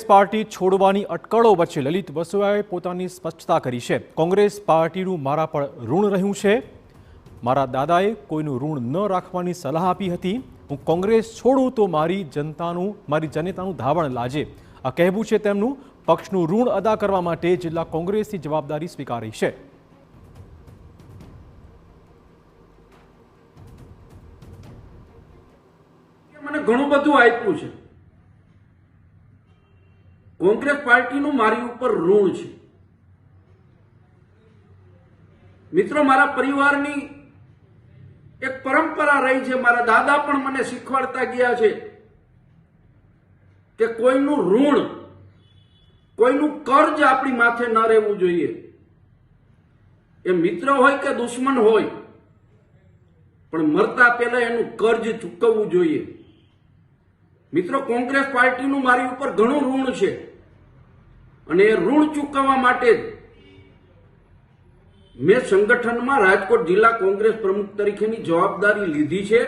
Party છોડવાની અટકળો વચ્ચે લલિત વસુઆએ પોતાની સ્પષ્ટતા કરી છે। કોંગ્રેસ પાર્ટીનું મારા પર ઋણ રહ્યું છે। મારા દાદાએ કોઈનું ઋણ ન રાખવાની સલાહ આપી હતી। હું કોંગ્રેસ છોડું તો મારી જનતાનું ધાવણ લાજે, આ કહેવું છે તેમનું। પક્ષનું ઋણ અદા કરવા માટે જિલ્લા કોંગ્રેસની જવાબદારી સ્વીકારી છે। મને ઘણું બધું આપ્યું છે। કોંગ્રેસ પાર્ટીનું મારી ઉપર ઋણ છે। મિત્રો, મારા પરિવારની એક પરંપરા રહી છે। મારા દાદા પણ મને શીખવાડતા ગયા છે કે કોઈનું ઋણ, કોઈનું કર્જ આપણી માથે ન રહેવું જોઈએ। એ મિત્ર હોય કે દુશ્મન હોય, પણ મરતા પહેલા એનું કર્જ ચૂકવવું જોઈએ। મિત્રો, કોંગ્રેસ પાર્ટીનું મારી ઉપર ઘણું ઋણ છે અને એ ઋણ ચૂકવવા માટે મેં સંગઠનમાં રાજકોટ જિલ્લા કોંગ્રેસ પ્રમુખ તરીકેની જવાબદારી લીધી છે।